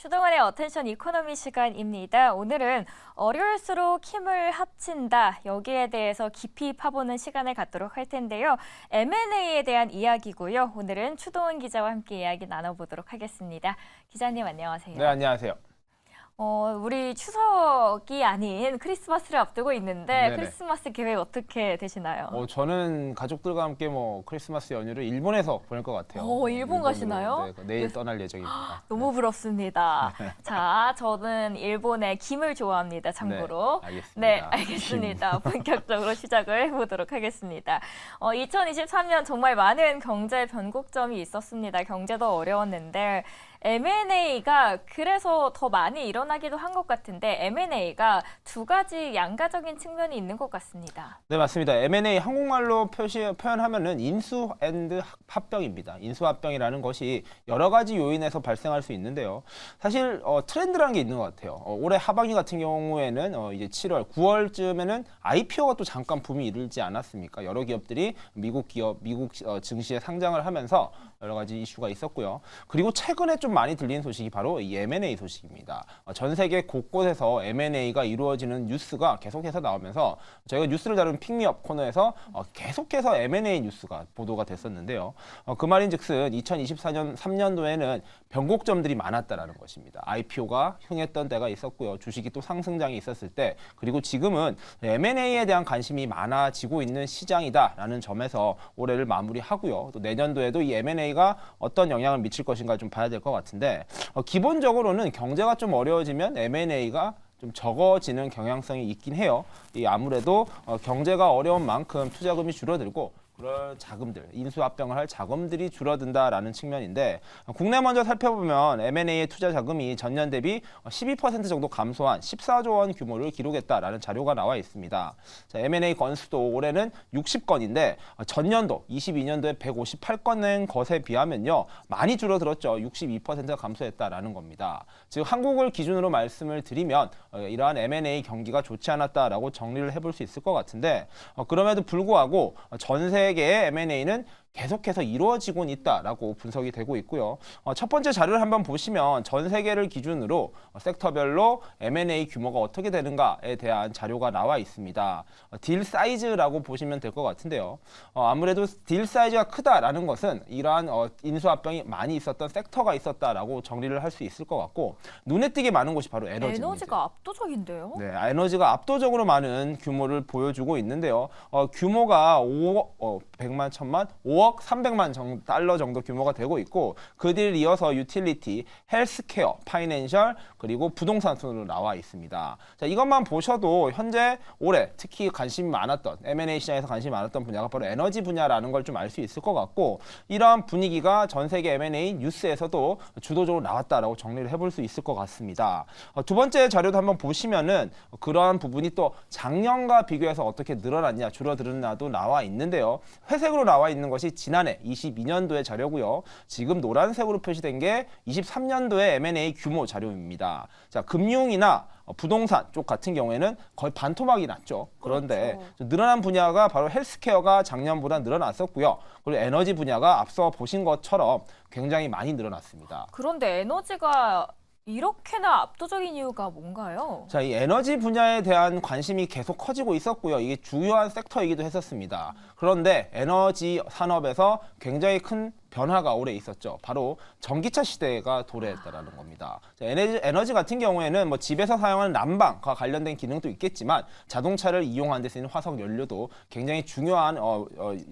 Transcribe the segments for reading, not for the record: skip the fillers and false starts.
추동환의 어텐션 이코노미 시간입니다. 오늘은 어려울수록 힘을 합친다. 여기에 대해서 깊이 파보는 시간을 갖도록 할 텐데요. M&A에 대한 이야기고요. 오늘은 추동환 기자와 함께 이야기 나눠보도록 하겠습니다. 기자님 안녕하세요. 네, 안녕하세요. 우리 추석이 아닌 크리스마스를 앞두고 있는데 네네. 크리스마스 계획 어떻게 되시나요? 저는 가족들과 함께 크리스마스 연휴를 일본에서 보낼 것 같아요. 일본 일본으로, 가시나요? 네, 내일 떠날 예정입니다. 너무 부럽습니다. 자, 저는 일본의 김을 좋아합니다. 참고로. 네, 알겠습니다. 네, 알겠습니다. 본격적으로 시작을 해보도록 하겠습니다. 2023년 정말 많은 경제 변곡점이 있었습니다. 경제도 어려웠는데 M&A가 그래서 더 많이 일어나기도 한 것 같은데 M&A가 두 가지 양가적인 측면이 있는 것 같습니다. 네, 맞습니다. M&A 한국말로 표현하면은 인수 앤드 합병입니다. 인수 합병이라는 것이 여러 가지 요인에서 발생할 수 있는데요. 사실 트렌드라는 게 있는 것 같아요. 올해 하반기 같은 경우에는 이제 7월, 9월쯤에는 IPO가 또 잠깐 붐이 이르지 않았습니까? 여러 기업들이 미국 증시에 상장을 하면서 여러 가지 이슈가 있었고요. 그리고 최근에 좀 많이 들리는 소식이 바로 이 M&A 소식입니다. 전 세계 곳곳에서 M&A가 이루어지는 뉴스가 계속해서 나오면서 저희가 뉴스를 다루는 픽미업 코너에서 계속해서 M&A 뉴스가 보도가 됐었는데요. 그 말인즉슨 2024년 3년도에는 변곡점들이 많았다라는 것입니다. IPO가 흥했던 때가 있었고요. 주식이 또 상승장이 있었을 때, 그리고 지금은 M&A에 대한 관심이 많아지고 있는 시장이다라는 점에서 올해를 마무리하고요. 또 내년도에도 이 M&A가 어떤 영향을 미칠 것인가 좀 봐야 될 것 같은데, 기본적으로는 경제가 좀 어려워지면 M&A가 좀 적어지는 경향성이 있긴 해요. 아무래도 경제가 어려운 만큼 투자금이 줄어들고 그럴 자금들, 인수합병을 할 자금들이 줄어든다라는 측면인데, 국내 먼저 살펴보면 M&A의 투자 자금이 전년 대비 12% 정도 감소한 14조 원 규모를 기록했다라는 자료가 나와 있습니다. 자, M&A 건수도 올해는 60건인데 전년도 22년도에 158건인 것에 비하면요 많이 줄어들었죠. 62%가 감소했다라는 겁니다. 즉 한국을 기준으로 말씀을 드리면 이러한 M&A 경기가 좋지 않았다라고 정리를 해볼 수 있을 것 같은데, 그럼에도 불구하고 전 세계의 M&A는 계속해서 이루어지고 있다라고 분석이 되고 있고요. 첫 번째 자료를 한번 보시면 전 세계를 기준으로 섹터별로 M&A 규모가 어떻게 되는가에 대한 자료가 나와 있습니다. 딜 사이즈라고 보시면 될 것 같은데요. 아무래도 딜 사이즈가 크다라는 것은 이러한 인수합병이 많이 있었던 섹터가 있었다라고 정리를 할 수 있을 것 같고, 눈에 띄게 많은 곳이 바로 에너지입니다. 에너지가 압도적인데요? 네, 에너지가 압도적으로 많은 규모를 보여주고 있는데요. 규모가 5억, 100만, 1000만, 5억 300만 달러 정도 규모가 되고 있고, 그 뒤를 이어서 유틸리티, 헬스케어, 파이낸셜, 그리고 부동산 순으로 나와 있습니다. 자, 이것만 보셔도 현재 올해 특히 관심이 많았던, M&A 시장에서 관심이 많았던 분야가 바로 에너지 분야라는 걸 좀 알 수 있을 것 같고, 이러한 분위기가 전 세계 M&A 뉴스에서도 주도적으로 나왔다라고 정리를 해볼 수 있을 것 같습니다. 두 번째 자료도 한번 보시면은 그러한 부분이 또 작년과 비교해서 어떻게 늘어났냐, 줄어들었냐도 나와 있는데요. 회색으로 나와 있는 것이 지난해 22년도의 자료고요. 지금 노란색으로 표시된 게 23년도의 M&A 규모 자료입니다. 자, 금융이나 부동산 쪽 같은 경우에는 거의 반토막이 났죠. 그런데 그렇죠. 늘어난 분야가 바로 헬스케어가 작년보다 늘어났었고요. 그리고 에너지 분야가 앞서 보신 것처럼 굉장히 많이 늘어났습니다. 그런데 에너지가 이렇게나 압도적인 이유가 뭔가요? 자, 이 에너지 분야에 대한 관심이 계속 커지고 있었고요. 이게 주요한 섹터이기도 했었습니다. 그런데 에너지 산업에서 굉장히 큰 변화가 올해 있었죠. 바로 전기차 시대가 도래했다라는 겁니다. 자, 에너지 같은 경우에는 집에서 사용하는 난방과 관련된 기능도 있겠지만 자동차를 이용하는 데 쓰이는 화석 연료도 굉장히 중요한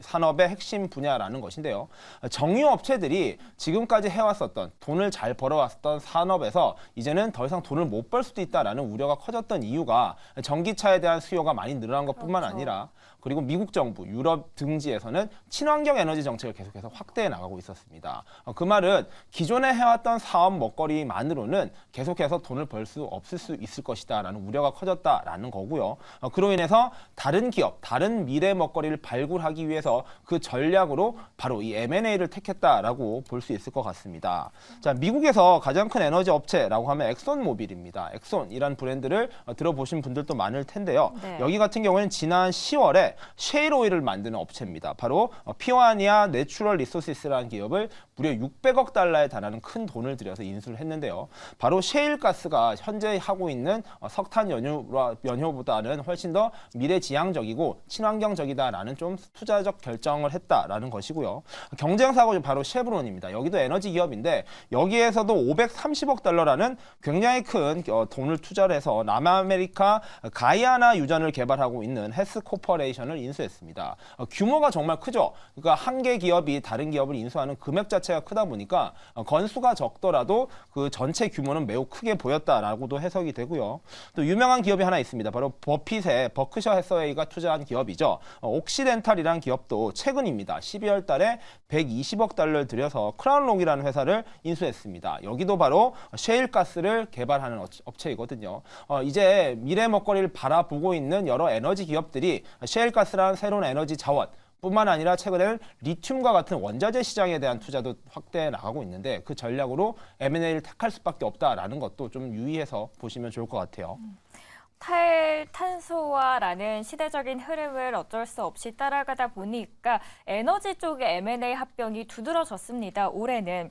산업의 핵심 분야라는 것인데요. 정유 업체들이 지금까지 해왔었던, 돈을 잘 벌어왔던 산업에서 이제는 더 이상 돈을 못 벌 수도 있다라는 우려가 커졌던 이유가 전기차에 대한 수요가 많이 늘어난 것뿐만 그렇죠. 아니라, 그리고 미국 정부, 유럽 등지에서는 친환경 에너지 정책을 계속해서 확대해 나가고 있었습니다. 그 말은 기존에 해왔던 사업 먹거리만으로는 계속해서 돈을 벌 수 없을 수 있을 것이다라는 우려가 커졌다라는 거고요. 그로 인해서 다른 기업, 다른 미래 먹거리를 발굴하기 위해서 그 전략으로 바로 이 M&A를 택했다라고 볼 수 있을 것 같습니다. 자, 미국에서 가장 큰 에너지 업체라고 하면 엑손모빌입니다. 엑손이란 브랜드를 들어보신 분들도 많을 텐데요. 네. 여기 같은 경우에는 지난 10월에 기업인데 셰일 오일을 만드는 업체입니다. 바로 피오니아 내추럴 리소시스라는 기업을 무려 600억 달러에 달하는 큰 돈을 들여서 인수를 했는데요. 바로 셰일 가스가 현재 하고 있는 석탄 연료보다는 훨씬 더 미래지향적이고 친환경적이다라는 좀 투자적 결정을 했다라는 것이고요. 경쟁사고 바로 셰브론입니다. 여기도 에너지 기업인데 여기에서도 530억 달러라는 굉장히 큰 돈을 투자를 해서 남아메리카 가이아나 유전을 개발하고 있는 헬스 코퍼레이션을 인수했습니다. 규모가 정말 크죠. 그러니까 한 개 기업이 다른 기업을 인수하는 금액 자체가 크다 보니까 건수가 적더라도 그 전체 규모는 매우 크게 보였다라고도 해석이 되고요. 또 유명한 기업이 하나 있습니다. 바로 버핏의 버크셔 해서웨이가 투자한 기업이죠. 옥시덴탈이라는 기업도 최근입니다. 12월 달에 120억 달러를 들여서 크라운록이라는 회사를 인수했습니다. 여기도 바로 셰일 가스를 개발하는 업체이거든요. 이제 미래 먹거리를 바라보고 있는 여러 에너지 기업들이 셰일 가스라는 새로운 에너지 자원 뿐만 아니라 최근에는 리튬과 같은 원자재 시장에 대한 투자도 확대해 나가고 있는데 그 전략으로 M&A를 택할 수밖에 없다라는 것도 좀 유의해서 보시면 좋을 것 같아요. 탈탄소화라는 시대적인 흐름을 어쩔 수 없이 따라가다 보니까 에너지 쪽의 M&A 합병이 두드러졌습니다. 올해는.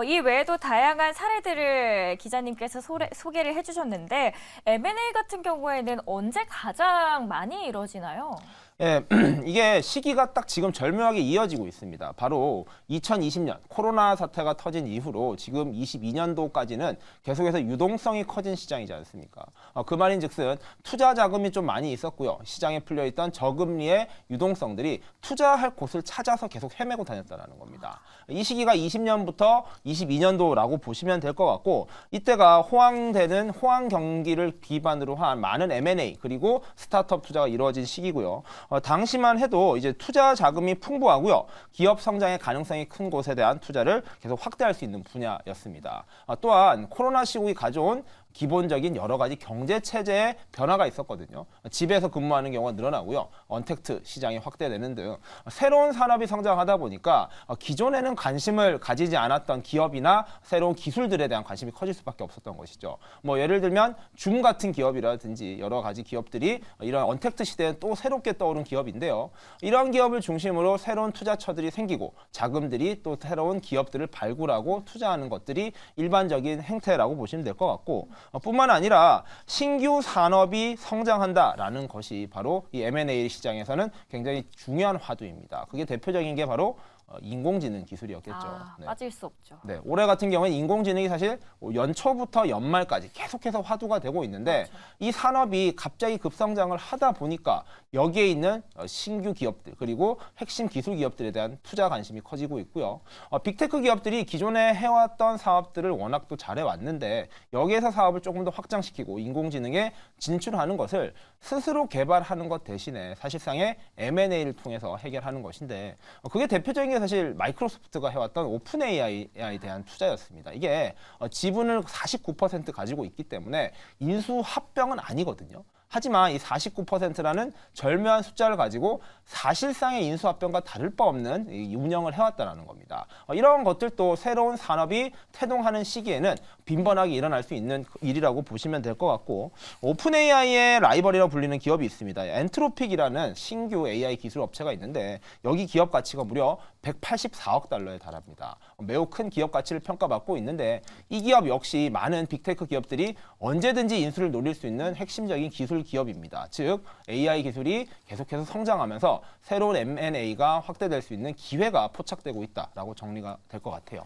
이 외에도 다양한 사례들을 기자님께서 소개를 해주셨는데 M&A 같은 경우에는 언제 가장 많이 이루어지나요? 예, 이게 시기가 딱 지금 절묘하게 이어지고 있습니다. 바로 2020년 코로나 사태가 터진 이후로 지금 22년도까지는 계속해서 유동성이 커진 시장이지 않습니까? 그 말인즉슨 투자 자금이 좀 많이 있었고요. 시장에 풀려있던 저금리의 유동성들이 투자할 곳을 찾아서 계속 헤매고 다녔다는 겁니다. 이 시기가 20년부터 22년도라고 보시면 될 것 같고 이때가 호황되는 호황 경기를 기반으로 한 많은 M&A 그리고 스타트업 투자가 이루어진 시기고요. 당시만 해도 이제 투자 자금이 풍부하고요. 기업 성장의 가능성이 큰 곳에 대한 투자를 계속 확대할 수 있는 분야였습니다. 또한 코로나 시국이 가져온 기본적인 여러 가지 경제 체제의 변화가 있었거든요. 집에서 근무하는 경우가 늘어나고요. 언택트 시장이 확대되는 등 새로운 산업이 성장하다 보니까 기존에는 관심을 가지지 않았던 기업이나 새로운 기술들에 대한 관심이 커질 수밖에 없었던 것이죠. 뭐 예를 들면 줌 같은 기업이라든지 여러 가지 기업들이 이런 언택트 시대에 또 새롭게 떠오른 기업인데요. 이런 기업을 중심으로 새로운 투자처들이 생기고 자금들이 또 새로운 기업들을 발굴하고 투자하는 것들이 일반적인 행태라고 보시면 될 것 같고 뿐만 아니라 신규 산업이 성장한다라는 것이 바로 이 M&A 시장에서는 굉장히 중요한 화두입니다. 그게 대표적인 게 바로 인공지능 기술이었겠죠. 네. 빠질 수 없죠. 네, 올해 같은 경우는 인공지능이 사실 연초부터 연말까지 계속해서 화두가 되고 있는데 그렇죠. 이 산업이 갑자기 급성장을 하다 보니까 여기에 있는 신규 기업들 그리고 핵심 기술 기업들에 대한 투자 관심이 커지고 있고요. 빅테크 기업들이 기존에 해왔던 사업들을 워낙 또 잘해왔는데 여기에서 사업을 조금 더 확장시키고 인공지능에 진출하는 것을 스스로 개발하는 것 대신에 사실상의 M&A를 통해서 해결하는 것인데 그게 대표적인 게 사실 마이크로소프트가 해왔던 오픈 AI에 대한 투자였습니다. 이게 지분을 49% 가지고 있기 때문에 인수 합병은 아니거든요. 하지만 이 49%라는 절묘한 숫자를 가지고 사실상의 인수합병과 다를 바 없는 운영을 해왔다는 겁니다. 이런 것들도 새로운 산업이 태동하는 시기에는 빈번하게 일어날 수 있는 일이라고 보시면 될 것 같고 오픈 AI의 라이벌이라고 불리는 기업이 있습니다. 엔트로픽이라는 신규 AI 기술 업체가 있는데 여기 기업 가치가 무려 184억 달러에 달합니다. 매우 큰 기업 가치를 평가받고 있는데 이 기업 역시 많은 빅테크 기업들이 언제든지 인수를 노릴 수 있는 핵심적인 기술 기업입니다. 즉 AI 기술이 계속해서 성장하면서 새로운 M&A가 확대될 수 있는 기회가 포착되고 있다라고 정리가 될 것 같아요.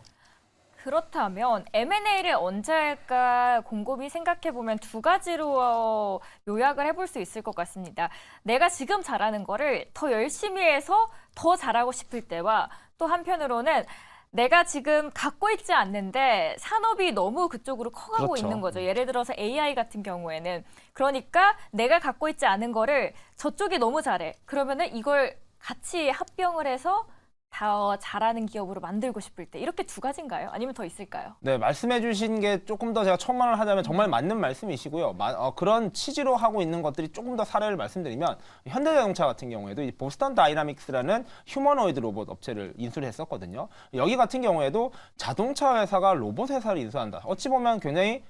그렇다면 M&A를 언제 할까 곰곰이 생각해보면 두 가지로 요약을 해볼 수 있을 것 같습니다. 내가 지금 잘하는 거를 더 열심히 해서 더 잘하고 싶을 때와 또 한편으로는 내가 지금 갖고 있지 않는데 산업이 너무 그쪽으로 커가고 그렇죠. 있는 거죠. 예를 들어서 AI 같은 경우에는. 그러니까 내가 갖고 있지 않은 거를 저쪽이 너무 잘해. 그러면은 이걸 같이 합병을 해서 더 잘하는 기업으로 만들고 싶을 때 이렇게 두 가지인가요? 아니면 더 있을까요? 네, 말씀해 주신 게 조금 더 제가 첨언을 하자면 정말 맞는 말씀이시고요. 그런 취지로 하고 있는 것들이 조금 더 사례를 말씀드리면 현대자동차 같은 경우에도 이 보스턴 다이나믹스라는 휴머노이드 로봇 업체를 인수를 했었거든요. 여기 같은 경우에도 자동차 회사가 로봇 회사를 인수한다. 어찌 보면 굉장히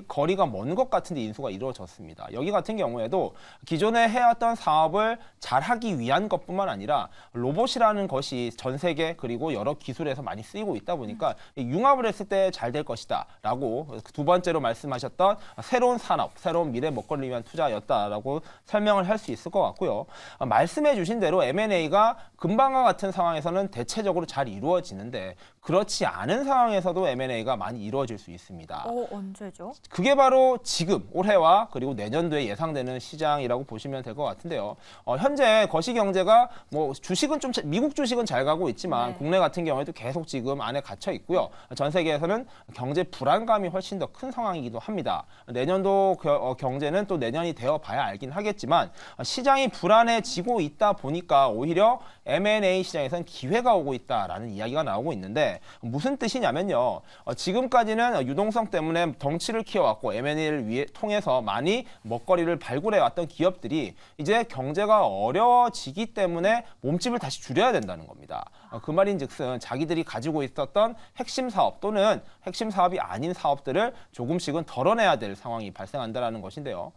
거리가 먼 것 같은데 인수가 이루어졌습니다. 여기 같은 경우에도 기존에 해왔던 사업을 잘하기 위한 것뿐만 아니라 로봇이라는 것이 전 세계 그리고 여러 기술에서 많이 쓰이고 있다 보니까 융합을 했을 때 잘 될 것이다 라고 두 번째로 말씀하셨던 새로운 산업, 새로운 미래 먹거리를 위한 투자였다라고 설명을 할 수 있을 것 같고요. 말씀해 주신 대로 M&A가 금방과 같은 상황에서는 대체적으로 잘 이루어지는데 그렇지 않은 상황에서도 M&A가 많이 이루어질 수 있습니다. 언제죠? 그게 바로 지금 올해와 그리고 내년도에 예상되는 시장이라고 보시면 될 것 같은데요. 현재 거시경제가 뭐 주식은 좀 미국 주식은 잘 가고 있지만 네. 국내 같은 경우에도 계속 지금 안에 갇혀 있고요. 전 세계에서는 경제 불안감이 훨씬 더 큰 상황이기도 합니다. 내년도 경제는 또 내년이 되어 봐야 알긴 하겠지만 시장이 불안해지고 있다 보니까 오히려 M&A 시장에서는 기회가 오고 있다라는 이야기가 나오고 있는데 무슨 뜻이냐면요. 지금까지는 유동성 때문에 덩치를 키워왔고 M&A를 통해서 많이 먹거리를 발굴해왔던 기업들이 이제 경제가 어려워지기 때문에 몸집을 다시 줄여야 된다는 겁니다. 그 말인즉슨 자기들이 가지고 있었던 핵심 사업 또는 핵심 사업이 아닌 사업들을 조금씩은 덜어내야 될 상황이 발생한다는 것인데요.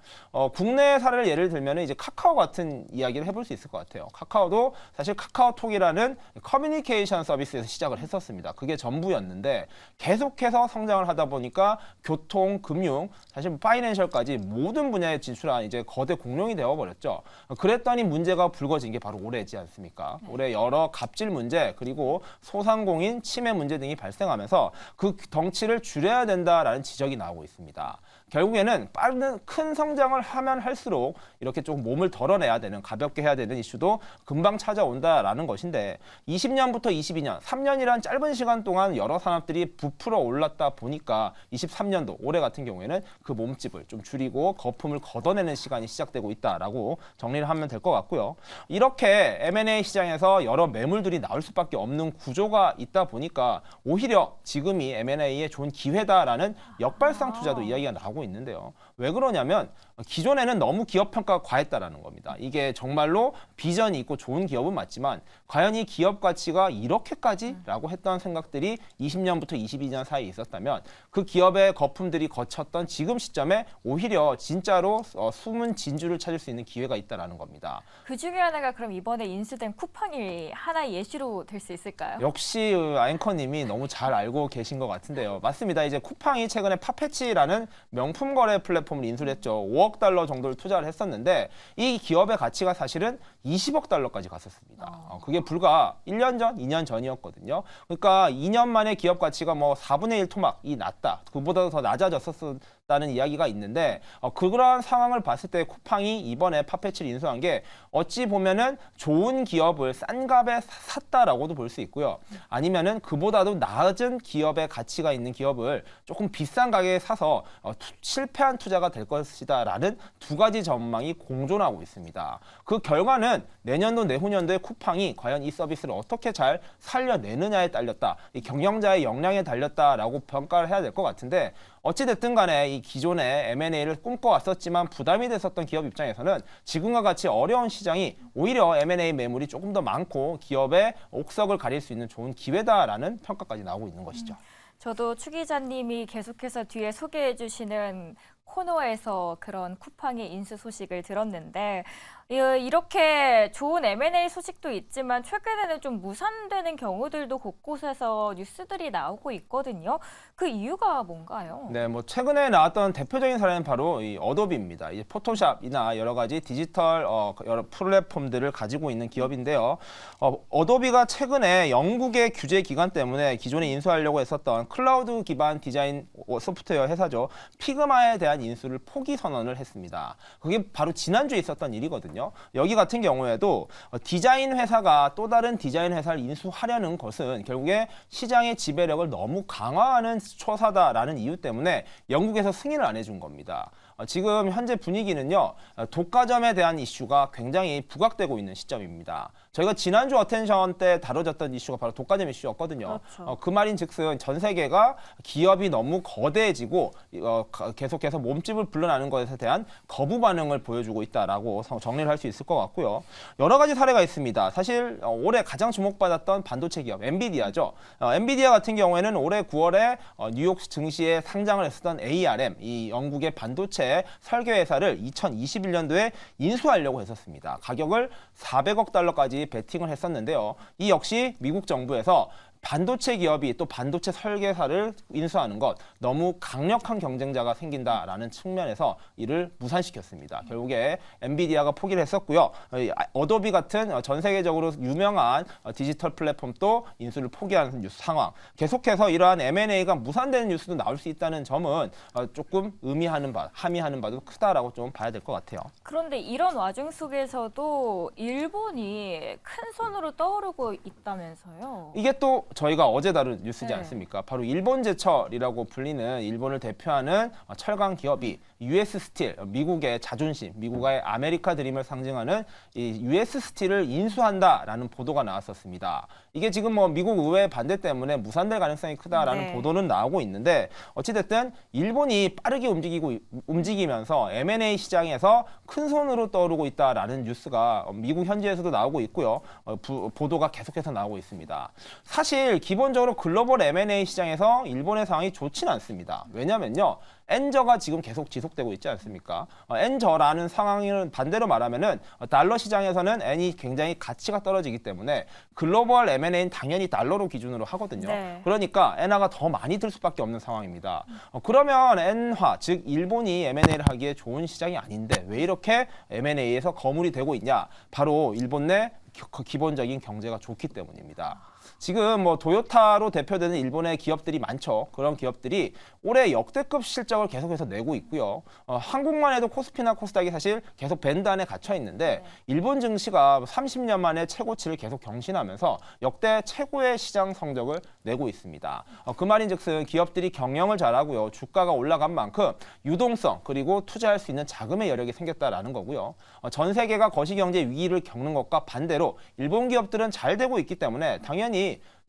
국내 사례를 예를 들면 이제 카카오 같은 이야기를 해볼 수 있을 것 같아요. 카카오도 사실 카카오톡이라는 커뮤니케이션 서비스에서 시작을 했었습니다. 그게 전부였는데 계속해서 성장을 하다 보니까 교통, 금융, 사실 파이낸셜까지 모든 분야에 진출한 이제 거대 공룡이 되어버렸죠. 그랬더니 문제가 불거진 게 바로 올해지 않습니까? 올해 여러 갑질 문제 그리고 소상공인 침해 문제 등이 발생하면서 그 덩치를 줄여야 된다라는 지적이 나오고 있습니다. 결국에는 빠른 큰 성장을 하면 할수록 이렇게 좀 몸을 덜어내야 되는 가볍게 해야 되는 이슈도 금방 찾아온다라는 것인데 20년부터 22년, 3년이란 짧은 시간 동안 여러 산업들이 부풀어 올랐다 보니까 23년도 올해 같은 경우에는 그 몸집을 좀 줄이고 거품을 걷어내는 시간이 시작되고 있다라고 정리를 하면 될 것 같고요. 이렇게 M&A 시장에서 여러 매물들이 나올 수밖에 없는 구조가 있다 보니까 오히려 지금이 M&A의 좋은 기회다라는 역발상 투자도 이야기가 나오고 있는데요. 왜 그러냐면 기존에는 너무 기업 평가가 과했다라는 겁니다. 이게 정말로 비전이 있고 좋은 기업은 맞지만 과연 이 기업 가치가 이렇게까지라고 했던 생각들이 20년부터 22년 사이에 있었다면 그 기업의 거품들이 거쳤던 지금 시점에 오히려 진짜로 숨은 진주를 찾을 수 있는 기회가 있다라는 겁니다. 그 중에 하나가 그럼 이번에 인수된 쿠팡이 하나의 예시로 될 수 있을까요? 역시 앵커님이 너무 잘 알고 계신 것 같은데요. 맞습니다. 이제 쿠팡이 최근에 파페치라는 명품 거래 플랫폼을 인수를 했죠. 5억 달러 정도를 투자를 했었는데 이 기업의 가치가 사실은 20억 달러까지 갔었습니다. 그게 불과 1년 전, 2년 전이었거든요. 그러니까 2년 만에 기업 가치가 뭐 4분의 1 토막이 낮다. 그보다 더 낮아졌었다는 이야기가 있는데 그러한 상황을 봤을 때 쿠팡이 이번에 파페치를 인수한 게 어찌 보면은 좋은 기업을 싼 값에 샀다라고도 볼 수 있고요. 아니면은 그보다도 낮은 기업의 가치가 있는 기업을 조금 비싼 가격에 사서 실패한 투자가 될 것이다라는 두 가지 전망이 공존하고 있습니다. 그 결과는 내년도 내후년도에 쿠팡이 과연 이 서비스를 어떻게 잘 살려내느냐에 딸렸다. 이 경영자의 역량에 달렸다라고 평가를 해야 될 것 같은데 어찌됐든 간에 이 기존의 M&A를 꿈꿔왔었지만 부담이 됐었던 기업 입장에서는 지금과 같이 어려운 시장이 오히려 M&A 매물이 조금 더 많고 기업의 옥석을 가릴 수 있는 좋은 기회다라는 평가까지 나오고 있는 것이죠. 저도 추 기자님이 계속해서 뒤에 소개해 주시는 코너에서 그런 쿠팡의 인수 소식을 들었는데 이렇게 좋은 M&A 소식도 있지만 최근에는 좀 무산되는 경우들도 곳곳에서 뉴스들이 나오고 있거든요. 그 이유가 뭔가요? 네, 뭐 최근에 나왔던 대표적인 사례는 바로 이 어도비입니다. 이 포토샵이나 여러 가지 디지털 여러 플랫폼들을 가지고 있는 기업인데요. 어도비가 최근에 영국의 규제 기관 때문에 기존에 인수하려고 했었던 클라우드 기반 디자인 소프트웨어 회사죠. 피그마에 대한 인수를 포기 선언을 했습니다. 그게 바로 지난주에 있었던 일이거든요. 여기 같은 경우에도 디자인 회사가 또 다른 디자인 회사를 인수하려는 것은 결국에 시장의 지배력을 너무 강화하는 초사다라는 이유 때문에 영국에서 승인을 안 해준 겁니다. 지금 현재 분위기는요. 독과점에 대한 이슈가 굉장히 부각되고 있는 시점입니다. 저희가 지난주 어텐션 때 다뤄졌던 이슈가 바로 독과점 이슈였거든요. 그렇죠. 그 말인즉슨 전 세계가 기업이 너무 거대해지고 계속해서 몸집을 불러나는 것에 대한 거부 반응을 보여주고 있다라고 정리를 할 수 있을 것 같고요. 여러 가지 사례가 있습니다. 사실 올해 가장 주목받았던 반도체 기업 엔비디아죠. 엔비디아 같은 경우에는 올해 9월에 뉴욕 증시에 상장을 했었던 ARM, 이 영국의 반도체 설계 회사를 2021년도에 인수하려고 했었습니다. 가격을 400억 달러까지 베팅을 했었는데요. 이 역시 미국 정부에서 반도체 기업이 또 반도체 설계사를 인수하는 것 너무 강력한 경쟁자가 생긴다라는 측면에서 이를 무산시켰습니다. 결국에 엔비디아가 포기를 했었고요. 어도비 같은 전 세계적으로 유명한 디지털 플랫폼도 인수를 포기하는 뉴스 상황. 계속해서 이러한 M&A가 무산되는 뉴스도 나올 수 있다는 점은 조금 함의하는 바도 크다라고 좀 봐야 될 것 같아요. 그런데 이런 와중 속에서도 일본이 큰 손으로 떠오르고 있다면서요? 이게 또 저희가 어제 다룬 뉴스지 네. 않습니까? 바로 일본제철이라고 불리는 일본을 대표하는 철강 기업이 US 스틸, 미국의 자존심, 미국의 아메리카 드림을 상징하는 이 US 스틸을 인수한다라는 보도가 나왔었습니다. 이게 지금 뭐 미국 의회 반대 때문에 무산될 가능성이 크다라는 네. 보도는 나오고 있는데 어찌됐든 일본이 빠르게 움직이면서 M&A 시장에서 큰 손으로 떠오르고 있다라는 뉴스가 미국 현지에서도 나오고 있고요. 보도가 계속해서 나오고 있습니다. 사실 기본적으로 글로벌 M&A 시장에서 일본의 상황이 좋지는 않습니다. 왜냐면요. 엔저가 지금 계속 지속되고 있지 않습니까? 엔저라는 상황은 반대로 말하면은 달러 시장에서는 엔이 굉장히 가치가 떨어지기 때문에 글로벌 M&A는 당연히 달러로 기준으로 하거든요. 네. 그러니까 엔화가 더 많이 들 수밖에 없는 상황입니다. 그러면 엔화, 즉 일본이 M&A를 하기에 좋은 시장이 아닌데 왜 이렇게 M&A에서 거물이 되고 있냐? 바로 일본 내 기본적인 경제가 좋기 때문입니다. 지금 뭐 토요타로 대표되는 일본의 기업들이 많죠. 그런 기업들이 올해 역대급 실적을 계속해서 내고 있고요. 한국만 해도 코스피나 코스닥이 사실 계속 밴드 안에 갇혀 있는데 일본 증시가 30년 만에 최고치를 계속 경신하면서 역대 최고의 시장 성적을 내고 있습니다. 그 말인즉슨 기업들이 경영을 잘하고요. 주가가 올라간 만큼 유동성 그리고 투자할 수 있는 자금의 여력이 생겼다라는 거고요. 전 세계가 거시경제 위기를 겪는 것과 반대로 일본 기업들은 잘 되고 있기 때문에 당연히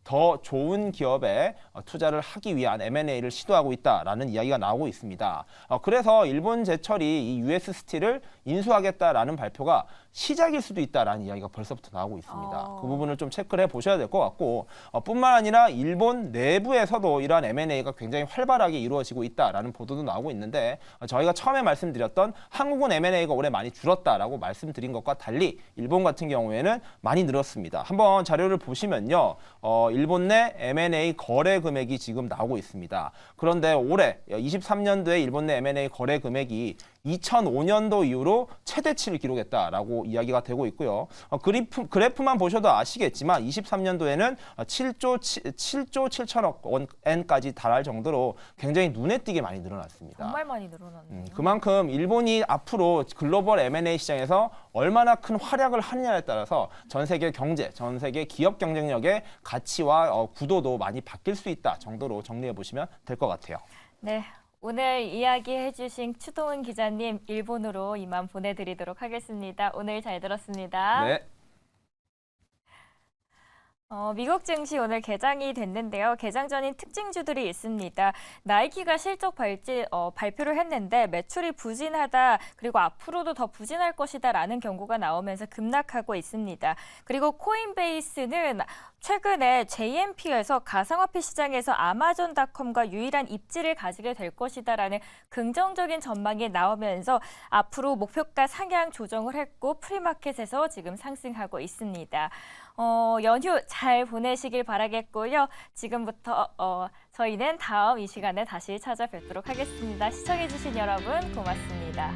더 좋은 기업에 투자를 하기 위한 M&A를 시도하고 있다라는 이야기가 나오고 있습니다. 그래서 일본 제철이 이 US 스틸을 인수하겠다라는 발표가 시작일 수도 있다라는 이야기가 벌써부터 나오고 있습니다. 그 부분을 좀 체크를 해보셔야 될 것 같고 뿐만 아니라 일본 내부에서도 이러한 M&A가 굉장히 활발하게 이루어지고 있다라는 보도도 나오고 있는데 저희가 처음에 말씀드렸던 한국은 M&A가 올해 많이 줄었다라고 말씀드린 것과 달리 일본 같은 경우에는 많이 늘었습니다. 한번 자료를 보시면요. 일본 내 M&A 거래 금액이 지금 나오고 있습니다. 그런데 올해 23년도에 일본 내 M&A 거래 금액이 2005년도 이후로 최대치를 기록했다라고 이야기가 되고 있고요. 그래프만 보셔도 아시겠지만 23년도에는 7조 7천억 엔까지 달할 정도로 굉장히 눈에 띄게 많이 늘어났습니다. 정말 많이 늘어났네요. 그만큼 일본이 앞으로 글로벌 M&A 시장에서 얼마나 큰 활약을 하느냐에 따라서 전 세계 경제, 전 세계 기업 경쟁력의 가치와 구도도 많이 바뀔 수 있다 정도로 정리해 보시면 될 것 같아요. 네. 오늘 이야기해주신 추동훈 기자님 일본으로 이만 보내드리도록 하겠습니다. 오늘 잘 들었습니다. 네. 미국 증시 오늘 개장이 됐는데요. 개장 전인 특징주들이 있습니다. 나이키가 실적 발표를 했는데 매출이 부진하다 그리고 앞으로도 더 부진할 것이다라는 경고가 나오면서 급락하고 있습니다. 그리고 코인베이스는 최근에 JMP에서 가상화폐 시장에서 아마존닷컴과 유일한 입지를 가지게 될 것이다라는 긍정적인 전망이 나오면서 앞으로 목표가 상향 조정을 했고 프리마켓에서 지금 상승하고 있습니다. 연휴 잘 보내시길 바라겠고요. 지금부터 저희는 다음 이 시간에 다시 찾아뵙도록 하겠습니다. 시청해주신 여러분 고맙습니다.